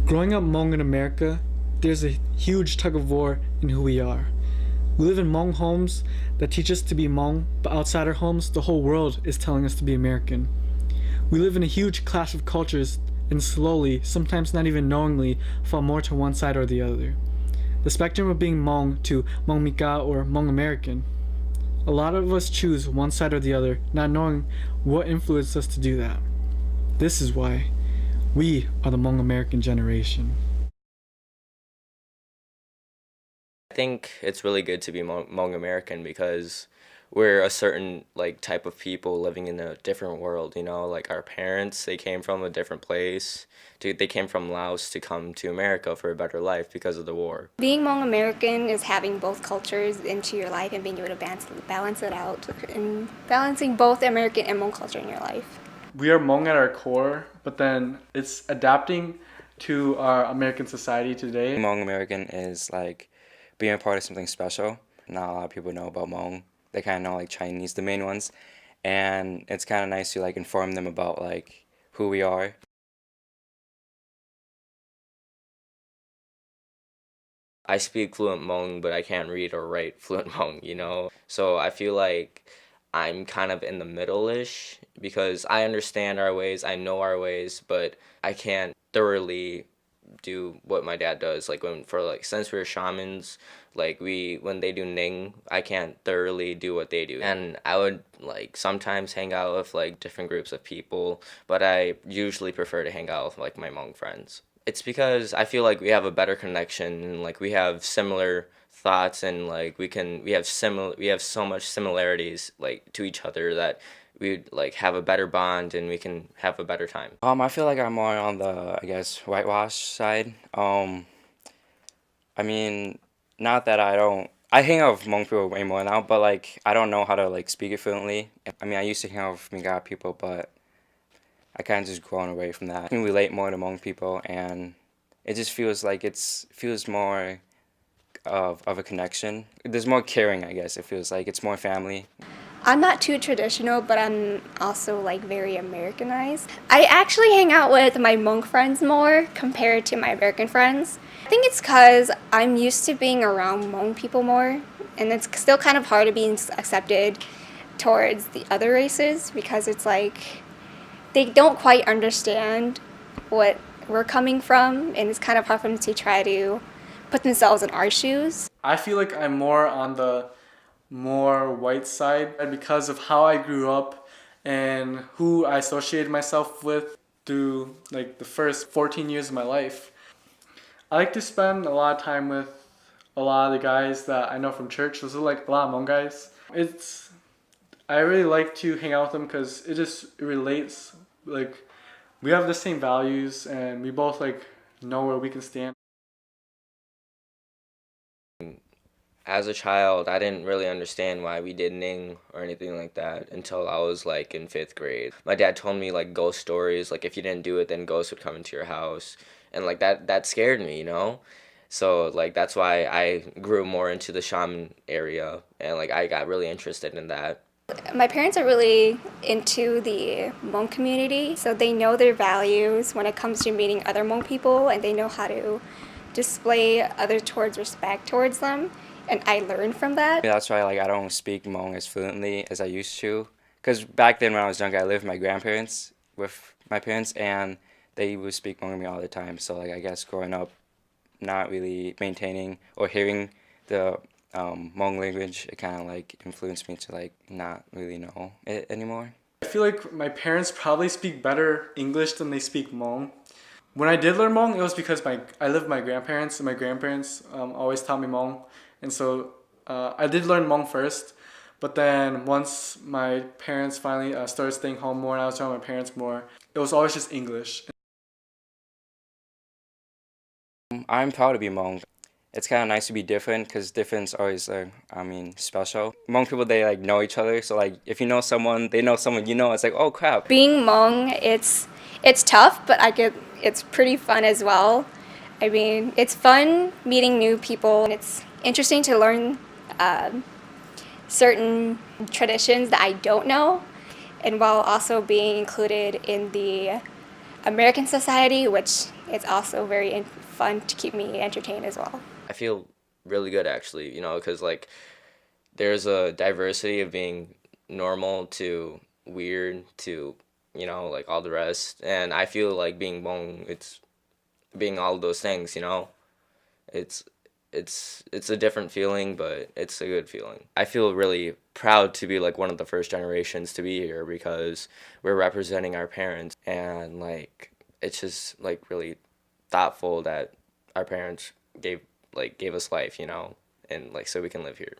Growing up Hmong in America, there's a huge tug of war in who we are. We live in Hmong homes that teach us to be Hmong, but outside our homes, the whole world is telling us to be American. We live in a huge clash of cultures and slowly, sometimes not even knowingly, fall more to one side or the other. The spectrum of being Hmong to Hmong Mika or Hmong American. A lot of us choose one side or the other, not knowing what influenced us to do that. This is why we are the Hmong American generation. I think it's really good to be Hmong American because we're a certain like type of people living in a different world, you know, like our parents, they came from a different place. They came from Laos to come to America for a better life because of the war. Being Hmong American is having both cultures into your life and being able to balance it out and balancing both American and Hmong culture in your life. We are Hmong at our core, but then it's adapting to our American society today. Hmong American is like being a part of something special. Not a lot of people know about Hmong. They kind of know like Chinese, the main ones, and it's kind of nice to like inform them about like who we are. I speak fluent Hmong, but I can't read or write fluent Hmong, you know? So I feel like I'm kind of in the middle-ish because I understand our ways, I know our ways, but I can't thoroughly do what my dad does. Like since we're shamans, like when they do Ning, I can't thoroughly do what they do. And I would like sometimes hang out with like different groups of people, but I usually prefer to hang out with like my Hmong friends. It's because I feel like we have a better connection and like we have similar thoughts and like we have so much similarities like to each other that we'd like have a better bond and we can have a better time. I feel like I'm more on the, I guess, whitewash side. I mean, not that I hang out with Hmong people way more now, but like I don't know how to like speak it fluently. I mean, I used to hang out with Mika people, but I kind of just grown away from that. I can relate more to Hmong people, and it just feels like feels more of a connection. There's more caring, I guess. It feels like it's more family. I'm not too traditional, but I'm also like very Americanized. I actually hang out with my Hmong friends more compared to my American friends. I think it's because I'm used to being around Hmong people more, and it's still kind of hard to be accepted towards the other races because it's like they don't quite understand what we're coming from, and it's kind of hard for them to try to put themselves in our shoes. I feel like I'm more on the more white side because of how I grew up and who I associated myself with through like the first 14 years of my life. I like to spend a lot of time with a lot of the guys that I know from church. Those are like a lot of Hmong guys. I really like to hang out with them because it relates. Like we have the same values and we both like know where we can stand. As a child, I didn't really understand why we did Ning or anything like that until I was like in 5th grade. My dad told me like ghost stories, like if you didn't do it, then ghosts would come into your house, and like that scared me, you know. So like that's why I grew more into the shaman area, and like I got really interested in that. My parents are really into the Hmong community, so they know their values when it comes to meeting other Hmong people, and they know how to display other towards respect towards them. And I learned from that. Yeah, that's why like I don't speak Hmong as fluently as I used to. Because back then when I was younger, I lived with my grandparents, with my parents, and they would speak Hmong to me all the time. So like I guess growing up, not really maintaining or hearing the Hmong language, it kind of like influenced me to like not really know it anymore. I feel like my parents probably speak better English than they speak Hmong. When I did learn Hmong, it was because I lived with my grandparents, and my grandparents always taught me Hmong. And so I did learn Hmong first, but then once my parents finally started staying home more and I was around my parents more, it was always just English. I'm proud to be Hmong. It's kind of nice to be different because different's always, special. Hmong people, they like know each other, so like if you know someone, they know someone you know, it's like, oh crap. Being Hmong, it's tough, but it's pretty fun as well. I mean, it's fun meeting new people, and it's interesting to learn certain traditions that I don't know, and while also being included in the American society, which is also very fun to keep me entertained as well. I feel really good actually, you know, because like there's a diversity of being normal to weird to, you know, like all the rest. And I feel like being Hmong, it's being all of those things, you know. It's it's a different feeling, but it's a good feeling. I feel really proud to be like one of the first generations to be here because we're representing our parents, and like it's just like really thoughtful that our parents gave us life, you know, and like so we can live here.